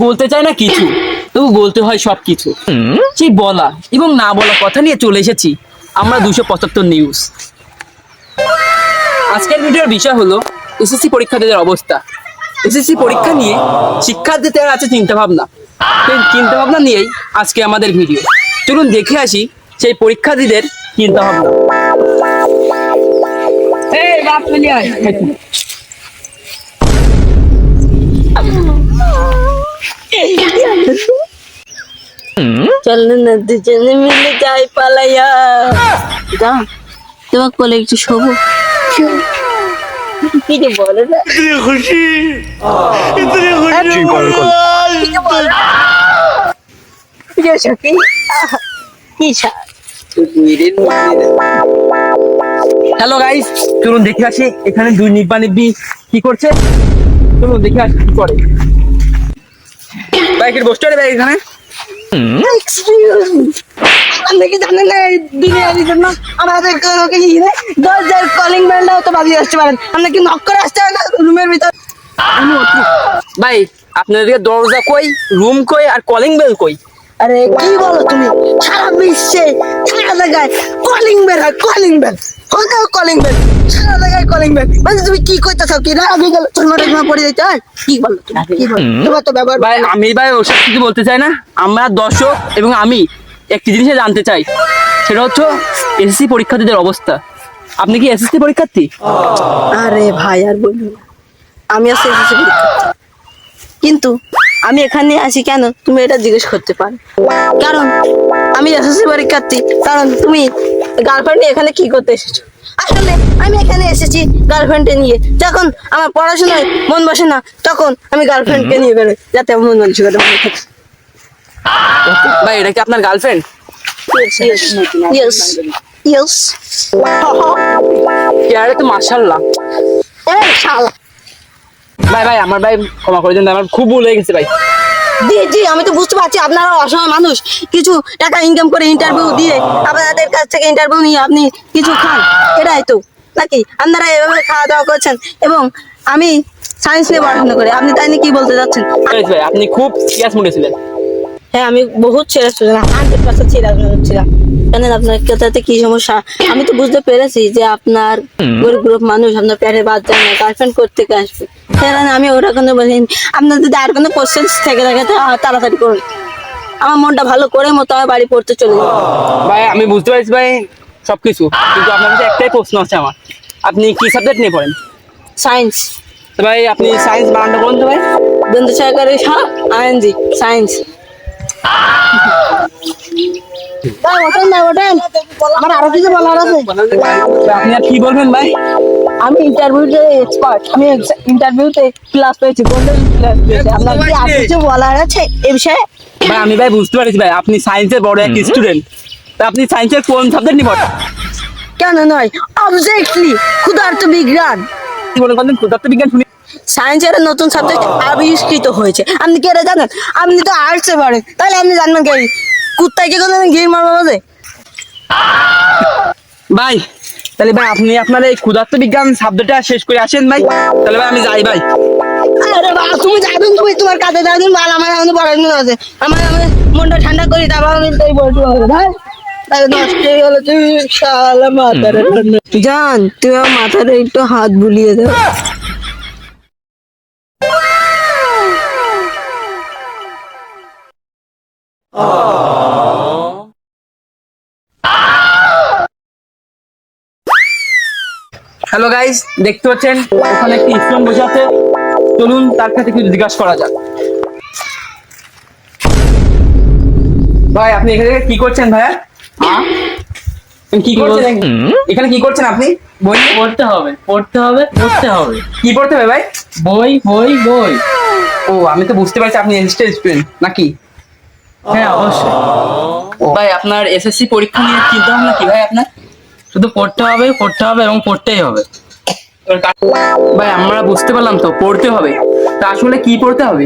বলতে চাই না কিছু, তবু বলতে হয় সবকিছু। সেই বলা এবং না বলা কথা নিয়ে চলে এসেছি আমরা 275 নিউজ। আজকের ভিডিওর বিষয় হলো এসএসসি পরীক্ষার্থীদের অবস্থা। এসএসসি পরীক্ষা নিয়ে শিক্ষার্থীদের আছে চিন্তা ভাবনা, সেই চিন্তা ভাবনা নিয়েই আজকে আমাদের ভিডিও। চলুন দেখে আসি সেই পরীক্ষার্থীদের চিন্তা ভাবনা। চল না দুজনে মিলে যাই পালাইয়া। যা তোমার কোলে একটু শোবো। কি যে বলে না, হ্যালো গাইস, চলুন দেখে আসি এখানে দুই নিব্বি কি করছে। চলুন দেখে আসি কি করে। বাইকের বসতে রে ভাই এখানে। আপনাকে জানেন না বিরিয়ানির জন্য আমাদের দরজার কলিং বেলটাও তো বাজিয়ে আসতে পারেন। আপনাকে নক করে আসতে হয় না রুমের ভিতর। ভাই আপনাদেরকে দরজা কই, রুম কই, আর কলিং বেল কই? আরে কি বলো তুমি, সারা বিশ্বে সারা জায়গায় কলিং বেল হয়, কলিং বেল কোথাও কলিং বেল, সারা জায়গায় কলিং বেল। মানে তুমি কি কইতেছো? কি না আমি গেল তোমার পড়ে যাইতে হয়? কি বলো তুমি, কি বলো তোমার তো ব্যবহার। ভাই আমি ভাই ওসব কিছু বলতে চাই না। আমরা দর্শক এবং আমি একটি জিনিসে জানতে চাই, সেটা হচ্ছে এসএসসি পরীক্ষার্থীদের অবস্থা। আপনি কি এসএসসি পরীক্ষার্থী? আরে ভাই আর বলুন না, আমি আছি এসএসসি পরীক্ষার্থী, কিন্তু আমি এখানে আসি কেন তুমি এটা জিজ্ঞেস করতে পারো। কারণ আমি এসএসসি পরীক্ষার্থী, কারণ তুমি গার্লফ্রেন্ড নিয়ে এখানে কি করতে এসেছো? আসলে আমি এখানে এসেছি গার্লফ্রেন্ডকে নিয়ে। যখন আমার পড়াশোনায় মন বসে না, তখন আমি গার্লফ্রেন্ডকে নিয়ে বেরোই, যাতে আমার মন মানসিকতা ভালো থাকে। ভাই এটা কি আপনার গার্লফ্রেন্ড? Yes yes. আরে তো মাশাআল্লাহ। এই শালা ভাই ভাই আমার ভাই ক্ষমা করে দেন, আমার খুব ভুল হয়ে গেছে ভাই। জি জি, আমি তো বুঝতে পারছি আপনারা অসহায় মানুষ, কিছু টাকা ইনকাম করে ইন্টারভিউ দিয়ে আপনাদের কাছ থেকে ইন্টারভিউ নিয়ে আপনি কিছু খান, এটাই তো নাকি? আপনারা এভাবে খাওয়া দাওয়া করছেন। এবং আমি সায়েন্স নিয়ে পড়াশোনা করি, আপনি তাই নিয়ে কি বলতে চাচ্ছেন? ভাই আপনি খুব সিরিয়াস মুডে ছিলেন। হ্যাঁ, আমি বহুত সিরিয়াস ছিলাম, 100% সিরিয়াস ছিলাম। জানেন আপনার কথাতে কি সমস্যা? আমি তো বুঝতে পেরেছি যে আপনার গরিব গ্রুপ মানুষ, আপনার পেটে বাদ যায় না, গার্লফ্রেন্ড করতে আসবে। সেখানে আমি ওরা কোনো বলিনি। আপনার যদি আর কোনো কোশ্চেন থেকে থাকে তাড়াতাড়ি করুন, আমার মনটা ভালো করে মতো আমার বাড়ি পড়তে চলে যাবে। ভাই আমি বুঝতে পারছি ভাই সবকিছু, কিন্তু আপনার কাছে একটাই প্রশ্ন আছে আমার। আপনি কি সাবজেক্ট নিয়ে পড়েন? সায়েন্স। তো ভাই আপনি সায়েন্স বানানটা বলুন তো ভাই। বন্ধু সহকারে আইএনজি সায়েন্স। আমার আরো কিছু বলার আছে। আপনি আর কি বলবেন ভাই? আমি ইন্টারভিউতে এক্সপার্ট, আমি ইন্টারভিউতে ক্লাস পেয়েছি, গোল্ডেন ক্লাস পেয়েছি। আপনার কি আর কিছু বলার আছে এই বিষয়ে? ভাই আমি ভাই বুঝতে পারছি ভাই, আপনি সায়েন্সের বড় এক স্টুডেন্ট। তা আপনি সায়েন্সের কোন সাবজেক্ট নিয়ে পড়েন? কেন নয়, অবজেক্টলি ক্ষুধার্ত বিজ্ঞান। কি বলেন কোন পদার্থ বিজ্ঞান শুনি? সায়েন্সের নতুন সাবজেক্ট আবিষ্কৃত হয়েছে। আপনি কি এটা জানেন? আপনি তো আর্টসে পড়েন, তাহলে আপনি জানবেন কি কুত্তায় কি কোনো ঘির মারবো বাজে? ভাই তাহলে ভাই আপনি আপনার এই ক্ষুধার্ত বিজ্ঞান সাবজেক্টটা শেষ করে আসেন ভাই, তাহলে ভাই আমি যাই ভাই। আরে বাবা, তুমি যাবেন, তুমি তোমার কাছে যাবেন, মাল আমার এখন পড়াশোনা আছে, আমার মনটা ঠান্ডা করি, তারপর আমি তাই বলতে হবে। ভাই তাহলে নষ্ট হয়ে গেল, তুই শালা মাথার জান, তুই আমার মাথাটা একটু হাত বুলিয়ে দাও। হ্যালো গাইস, দেখতে পাচ্ছেন ওখানে একটি স্টুডেন্ট বসে আছে। চলুন তার কাছে কিছু জিজ্ঞাসা করা যাক। ভাই আপনি এখানে কি করছেন ভাইয়া? কি করছেন এখানে? কি করছেন আপনি? বই পড়তে হবে পড়তে হবে পড়তে হবে। কি পড়তে হবে ভাই? বই বই বই। ও আমি তো বুঝতে পারছি আপনি এনস্টেড স্টুডেন্ট নাকি? হ্যাঁ অবশ্যই। ও ভাই আপনার এসএসসি পরীক্ষা নিয়ে চিন্তা ভাবনা কি ভাই আপনার? শুধু পড়তে হবে এবং পড়তেই হবে। ভাই আমরা বুঝতে পারলাম তো পড়তে হবে, তা আসলে কি পড়তে হবে?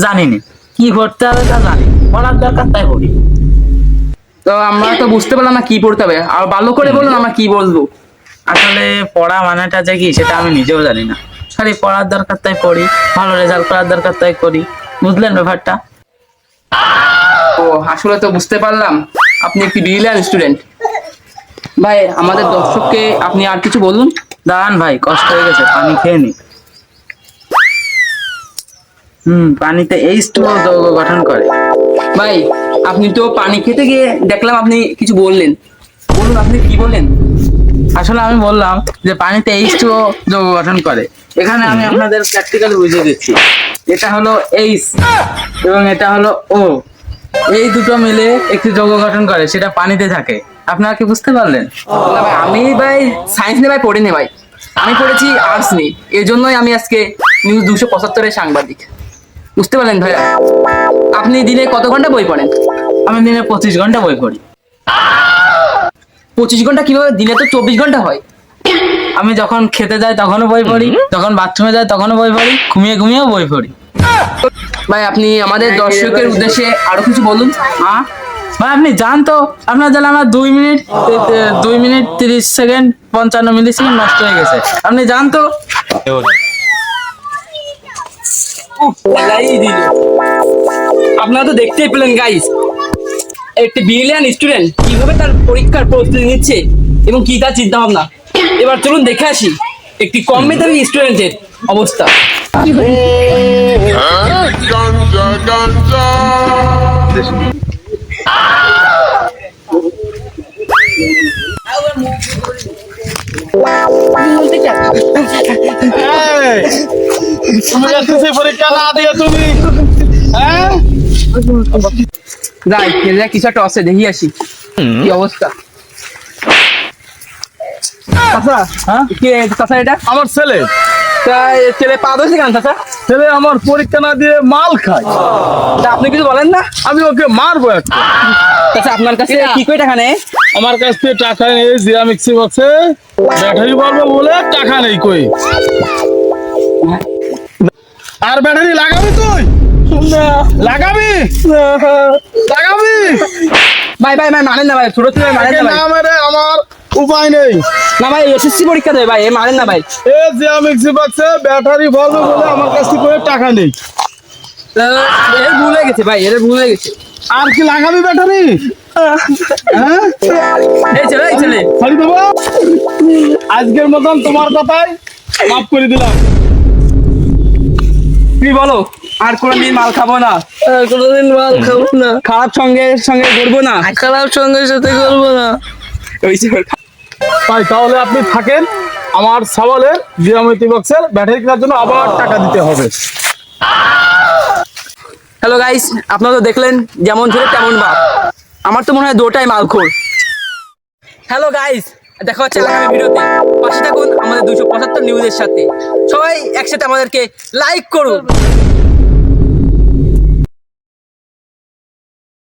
জানি না কি পড়তে হবে, তা জানি, পড়ার দরকার তাই পড়ি। তো আমরা তো বুঝতে পারলাম না কি পড়তে হবে, আর ভালো করে বলুন আমরা কি বলবো। আসলে পড়া মানেটা যে কি সেটা আমি নিজেও জানি না। খালি পড়ার দরকার তাই পড়ি, ভালো রেজাল্ট করার দরকার তাই করি। বুঝলেন ব্যাপারটা? ও আসলে তো বুঝতে পারলাম আপনি একটি ব্রিলিয়ান্ট স্টুডেন্ট। ভাই আমাদের দর্শককে আপনি আর কিছু বলুন। দাঁড়ান ভাই, কষ্ট হয়ে গেছে, পানি খেয়ে নি। পানিতে H2O যৌগ গঠন করে। ভাই আপনি তো পানি খেতে গিয়ে দেখলাম আপনি কিছু বললেন, বলুন আপনি কি বললেন? আসলে আমি বললাম যে পানিতে H2O যৌগ গঠন করে। এখানে আমি আপনাদের প্র্যাকটিক্যালি বুঝিয়ে দিচ্ছি। এটা হলো H এবং এটা হলো O, এই দুটো মিলে একটি যৌগ গঠন করে, সেটা পানিতে থাকে। আপনারা কি বুঝতে পারলেন? না ভাই, আমি ভাই সায়েন্স নিয়ে ভাই পড়িনি ভাই, আমি পড়েছি আর্টস নিয়ে, এই জন্যই আমি আজকে নিউজ 275-এর সাংবাদিক। বুঝতে পারলেন ভাই? আপনি দিনে কত ঘন্টা বই পড়েন? আমি দিনে 25 ঘন্টা বই পড়ি। 25 ঘন্টা কিভাবে? দিনে তো 24 ঘন্টা হয়। আমি যখন খেতে যাই তখনও বই পড়ি, যখন বাথরুমে যাই তখনও বই পড়ি, ঘুমিয়ে ঘুমিয়েও বই পড়ি। ভাই আপনি আমাদের দর্শকের উদ্দেশ্যে আরো কিছু বলুন। হ্যাঁ ভাই, আপনি যান তো। আপনার জানলে আমার 2 মিনিট 30 সেকেন্ড 55 মিলি সেকেন্ড নষ্ট হয়ে গেছে। আপনি যান তো। আপনারা তো দেখতেই পেলেন গাইস, একটি ব্রিলিয়ান্ট স্টুডেন্ট কিভাবে তার পরীক্ষার প্রস্তুতি নিচ্ছে এবং কি তার চিন্তা ভাবনা। এবার চলুন দেখে আসি একটি কম মেধাবী স্টুডেন্টের অবস্থা। Ganja, ganja. তুমি এসএসসি পরীক্ষা না দিয়ে তুমি হ্যাঁ যাই খেলে কিছু একটা আছে, দেখি আসি কি অবস্থা। চাচা, হ্যাঁ? কি চাচা এটা? আমার ছেলে তা এ ছেলে পা ধরেছে কেন চাচা? ছেলে আমার পরীক্ষা না দিয়ে মাল খায়। তা আপনি কিছু বলেন না? আমি ওকে মারবো একটা। চাচা আপনার কাছে কি করে টাকা নেয়? আমার কাছ থেকে টাকা নেই, জিরা মিক্সি বক্সে ব্যাটারি বলবো বলে টাকা নেই কই। আর ব্যাটারি লাগাবি তুই? লাগাবি লাগাবি ভাই ভাই ভাই মারেন না ভাই, ছোট ছেলে মারেন না ভাই। না মেরে আমার উপায় নেই। না ভাই এসএসসি পরীক্ষা দেবে ভাই, এ মারেন না ভাই। এ জিরা মিক্সি বক্সে ব্যাটারি বলবো বলে আমার কাছ থেকে কোনো টাকা নেই। এর ভুল হয়ে গেছে ভাই, এর ভুল হয়ে গেছে। আর কি লাগাবি ব্যাটারি? হ্যাঁ এই ছেলে এই ছেলে খালি দেবো। আজকের মতন তোমার কথাই মাফ করে দিলাম। তুমি বলো আর কোনোদিন মাল খাবো না, কোনোদিন মাল খাবো না, খারাপ সঙ্গের সঙ্গে করবো না। খারাপ সঙ্গের সাথে করবো না। ওই যে তাই তাহলে আপনি থাকেন, আমার সওয়ালের জিরামিতি বক্সের ব্যাটারি কেনার জন্য আবার টাকা দিতে হবে। হ্যালো গাইস, আপনারা তো দেখলেন যেমন ছেলে তেমন বাপ। আমার তো মনে হয় দুটাই মালখোর। হ্যালো গাইস, দেখা হচ্ছে আগামী ভিডিওতে। পাশে থাকুন আমাদের 275 নিউজের সাথে। সবাই একসাথে আমাদেরকে লাইক করুন।